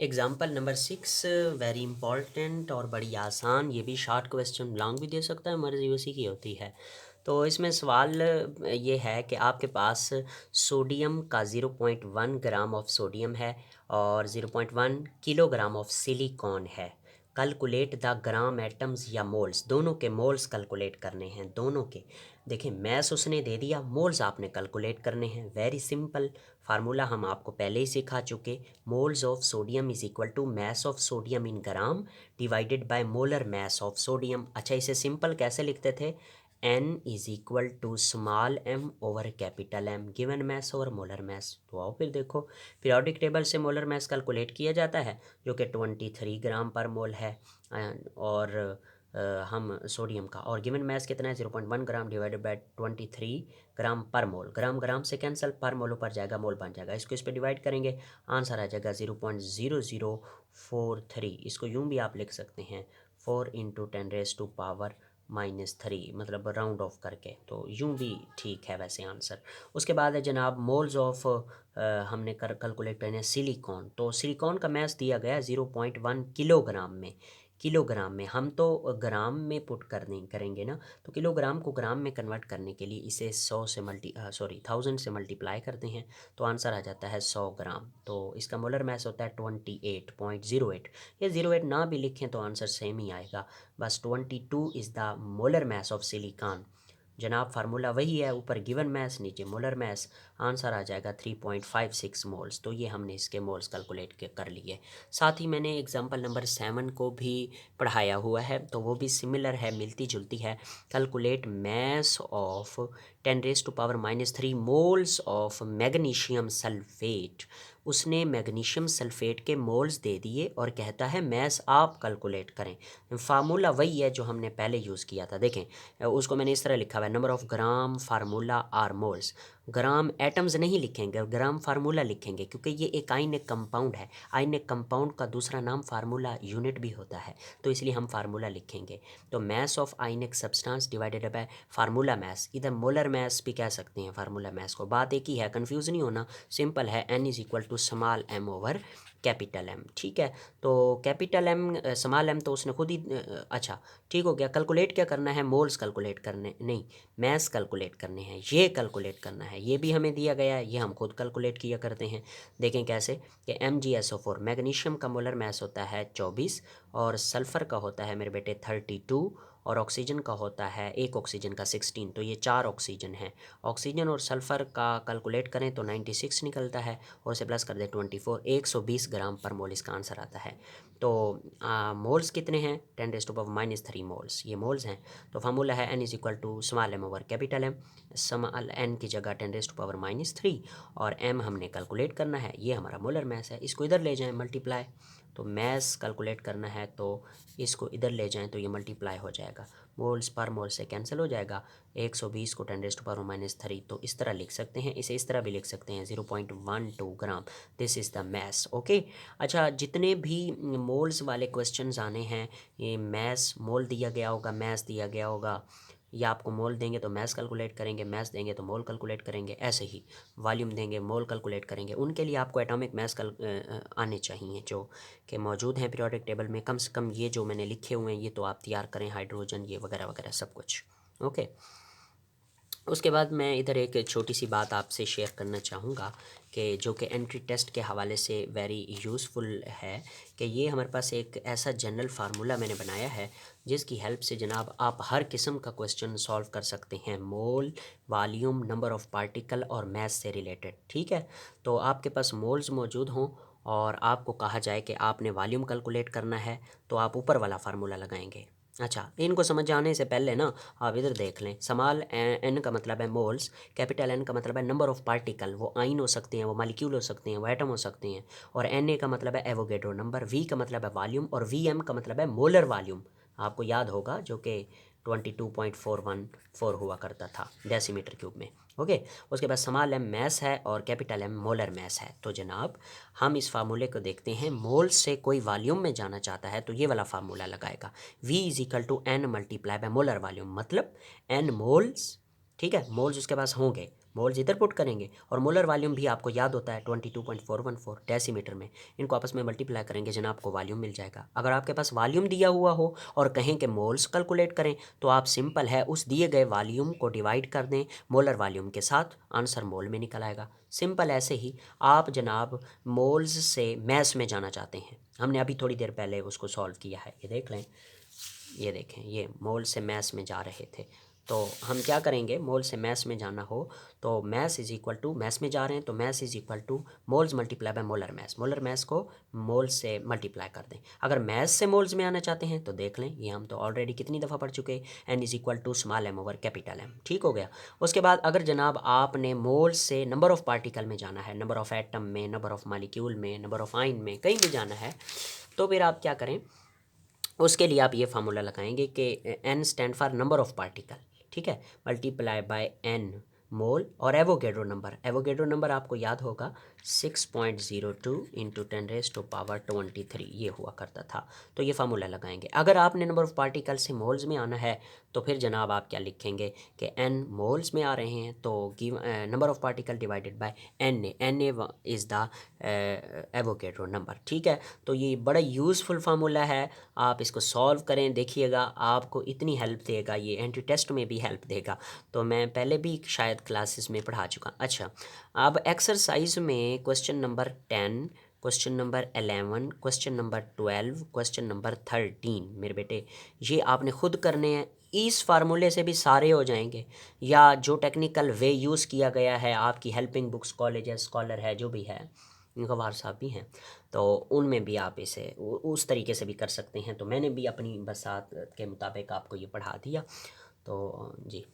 Example number 6 very important और बड़ी आसान, ये भी शॉर्ट क्वेश्चन लॉन्ग भी दे सकता है, मर्जी उसी की होती है। तो इसमें सवाल ये है कि आपके पास सोडियम का 0.1 ग्राम ऑफ सोडियम है और 0.1 किलोग्राम ऑफ सिलिकॉन है। कैलकुलेट द ग्राम एटम्स या मोल्स, दोनों के मोल्स कैलकुलेट करने हैं, दोनों के। देखिए मैस उसने दे दिया, मोल्स आपने कैलकुलेट करने हैं। वेरी सिंपल फार्मूला हम आपको पहले ही सिखा चुके। Moles of sodium is equal to mass of sodium in gram divided by molar mass of sodium. अच्छा, इसे सिंपल कैसे लिखते थे? N is equal to small m over capital M, given mass over molar mass. तो आओ फिर देखो, periodic table से मोलर मैस कैलकुलेट किया जाता है जो कि 23 ग्राम पर मोल है। और हम सोडियम का, और गिवन मैस कितना है? 0.1 ग्राम डिवाइडेड बाय 23 ग्राम पर मोल। ग्राम ग्राम से कैंसिल, पर मोल ऊपर जाएगा, मोल बन जाएगा। इसको इस पर डिवाइड करेंगे, आंसर आ जाएगा 0.0043। इसको यूँ भी आप लिख सकते हैं 4 इंटू 10⁻³ मतलब राउंड ऑफ करके, तो यूँ भी ठीक है वैसे आंसर। उसके बाद है जनाब मोल्स ऑफ हमने कैलकुलेट करना है सिलिकॉन। तो सिलिकॉन का मैस दिया गया है 0.1 किलोग्राम में। किलोग्राम में हम तो ग्राम में पुट करेंगे ना, तो किलोग्राम को ग्राम में कन्वर्ट करने के लिए इसे 1000 से मल्टीप्लाई करते हैं, तो आंसर आ जाता है 100 ग्राम। तो इसका मोलर मैस होता है 28.08। ये 08 ना भी लिखें तो आंसर सेम ही आएगा, बस 22 is the molar mass of silicon. जनाब फार्मूला वही है, ऊपर गिवन मैस नीचे मोलर मैस, आंसर आ जाएगा 3.56 मोल्स। तो ये हमने इसके मोल्स कैलकुलेट कर लिए। साथ ही मैंने एग्जांपल नंबर 7 को भी पढ़ाया हुआ है, तो वो भी सिमिलर है, मिलती जुलती है। Calculate mass of 10⁻³ moles of magnesium sulphate. उसने मैग्नीशियम सल्फेट के मोल्स दे दिए और कहता है मैस आप कैलकुलेट करें। फार्मूला वही है जो हमने पहले यूज़ किया था। देखें उसको मैंने इस तरह लिखा हुआ है, number of gram formula or moles. Gram atoms नहीं लिखेंगे, ग्राम फार्मूला लिखेंगे, क्योंकि ये एक आयनिक कंपाउंड है। आयनिक कंपाउंड का दूसरा नाम फार्मूला यूनिट भी होता है, तो इसलिए हम फार्मूला लिखेंगे। तो mass of ionic substance divided by formula mass, इधर मोलर मैस भी कह सकते हैं फार्मूला मैस को। बात एक ही है, कंफ्यूज नहीं होना, सिंपल है। N is equal to small m over capital M, ठीक है। तो कैपिटल M स्मॉल m तो उसने खुद ही अच्छा ठीक हो गया। कैलकुलेट क्या करना है? मोल्स कैलकुलेट करने नहीं, मैस कैलकुलेट करने हैं, ये कैलकुलेट करना है। ये भी हमें दिया गया है, ये हम खुद कैलकुलेट किया करते हैं। देखें कैसे कि MgSO4 मैग्नीशियम का मोलर मैस होता है 24 और सल्फ़र का होता है मेरे बेटे 32 और ऑक्सीजन का होता है, एक ऑक्सीजन का 16। तो ये 4 ऑक्सीजन हैं। ऑक्सीजन और सल्फ़र का कैलकुलेट करें तो 96 निकलता है और उसे प्लस कर दें 24, 120 ग्राम पर मोल इसका आंसर आता है। तो मोल्स कितने हैं? 10⁻³ मोल्स, ये मोल्स हैं। तो फार्मूला है N is equal to small m over capital M। Small n की जगह 10⁻³ और m हमने कैलकुलेट करना है, ये हमारा मोलर मैस है। इसको इधर ले जाएं मल्टीप्लाई, तो मैस कैलकुलेट करना है तो इसको इधर ले जाएं तो ये मल्टीप्लाई हो जाएगा, मोल्स पर मोल से कैंसिल हो जाएगा। 120 को 10⁻³ तो इस तरह लिख सकते हैं, इसे इस तरह भी लिख सकते हैं 0.12 gram. This is the mass, okay. अच्छा, जितने भी मोल्स वाले क्वेश्चंस आने हैं, ये मैस मोल दिया गया होगा, मैस दिया गया होगा, या आपको मोल देंगे तो मैस कैलकुलेट करेंगे, मैस देंगे तो मोल कैलकुलेट करेंगे, ऐसे ही वॉल्यूम देंगे मोल कैलकुलेट करेंगे। उनके लिए आपको एटॉमिक मैस आने चाहिए जो कि मौजूद हैं पीरियोडिक टेबल में। कम से कम ये जो मैंने लिखे हुए हैं ये तो आप तैयार करें, हाइड्रोजन ये वगैरह वगैरह सब कुछ, ओके। उसके बाद मैं इधर एक छोटी सी बात आपसे शेयर करना चाहूँगा कि जो कि एंट्री टेस्ट के हवाले से वेरी यूज़फुल है, कि ये हमारे पास एक ऐसा जनरल फार्मूला मैंने बनाया है जिसकी हेल्प से जनाब आप हर किस्म का क्वेश्चन सॉल्व कर सकते हैं, मोल, वॉल्यूम, नंबर ऑफ़ पार्टिकल और मैथ से रिलेटेड, ठीक है। तो आपके पास मोल्स मौजूद हों और आपको कहा जाए कि आपने वॉल्यूम कैलकुलेट करना है, तो आप ऊपर वाला फार्मूला लगाएंगे। अच्छा, इनको समझ आने से पहले ना आप इधर देख लें, स्मॉल n का मतलब है मोल्स, कैपिटल N का मतलब है नंबर ऑफ़ पार्टिकल, वो आइन हो सकते हैं, वो मालिक्यूल हो सकते हैं, वो एटम हो सकते हैं, और Na का मतलब है एवोगेड्रो नंबर, V का मतलब है वॉल्यूम और Vm का मतलब है मोलर वॉल्यूम। आपको याद होगा जो कि 22.414 हुआ करता था डेसीमीटर क्यूब में, ओके। उसके बाद स्मॉल m मैस है और कैपिटल M मोलर मैस है। तो जनाब हम इस फार्मूले को देखते हैं, मोल्स से कोई वॉल्यूम में जाना चाहता है तो ये वाला फार्मूला लगाएगा, V is equal to N multiply by molar volume, मतलब N मोल्स, ठीक है, मोल्स उसके पास होंगे, मोल्स इधर पुट करेंगे और मोलर वॉल्यूम भी आपको याद होता है 22.414 डेसीमीटर में, इनको आपस में मल्टीप्लाई करेंगे जनाब आपको वॉल्यूम मिल जाएगा। अगर आपके पास वॉल्यूम दिया हुआ हो और कहें कि मोल्स कैलकुलेट करें तो आप सिंपल है उस दिए गए वॉल्यूम को डिवाइड कर दें मोलर वॉल्यूम के साथ, आंसर मोल में निकल आएगा। सिंपल ऐसे ही आप जनाब मोल्स से मैस में जाना चाहते हैं, हमने अभी थोड़ी देर पहले उसको सॉल्व किया है, ये देख लें, ये देखें, ये मोल से मैस में जा रहे थे। तो हम क्या करेंगे, मोल से मैस में जाना हो तो mass is equal to, mass में जा रहे हैं तो mass is equal to moles multiply by molar mass, molar mass को मोल से मल्टीप्लाई कर दें। अगर मैस से मोल्स में आना चाहते हैं तो देख लें, ये हम तो ऑलरेडी कितनी दफ़ा पढ़ चुके, N is equal to small m over capital M, ठीक हो गया। उसके बाद अगर जनाब आपने मोल से नंबर ऑफ़ पार्टिकल में जाना है, नंबर ऑफ़ एटम में, नंबर ऑफ़ मालिक्यूल में, नंबर ऑफ़ आइन में, कहीं भी जाना है, तो फिर आप क्या करें, उसके लिए आप ये फार्मूला लगाएंगे कि N stand for number of particle, ठीक है, मल्टीप्लाई बाय एन मोल और एवोगेड्रो नंबर, एवोगेड्रो नंबर आपको याद होगा 6.02 इंटू 10⁻23 ये हुआ करता था। तो ये फार्मूला लगाएंगे। अगर आपने नंबर ऑफ़ पार्टिकल से मोल्स में आना है तो फिर जनाब आप क्या लिखेंगे कि एन मोल्स में आ रहे हैं तो give number of particle divided by N A is the Avogadro number, ठीक है। तो ये बड़ा यूज़फुल फार्मूला है, आप इसको सॉल्व करें, देखिएगा आपको इतनी हेल्प देगा, ये एंट्री टेस्ट में भी हेल्प देगा। तो मैं पहले भी शायद क्लासेस में पढ़ा चुका। अच्छा, अब एक्सरसाइज में question number 10, question number 11, question number 12, question number 13 मेरे बेटे, ये आपने खुद करने हैं। इस फार्मूले से भी सारे हो जाएंगे, या जो टेक्निकल वे यूज़ किया गया है आपकी हेल्पिंग बुक्स, कॉलेज है, स्कॉलर है, जो भी है, गवार साहब भी हैं, तो उनमें भी आप इसे उस तरीके से भी कर सकते हैं। तो मैंने भी अपनी बसात के मुताबिक आपको ये पढ़ा दिया। तो जी।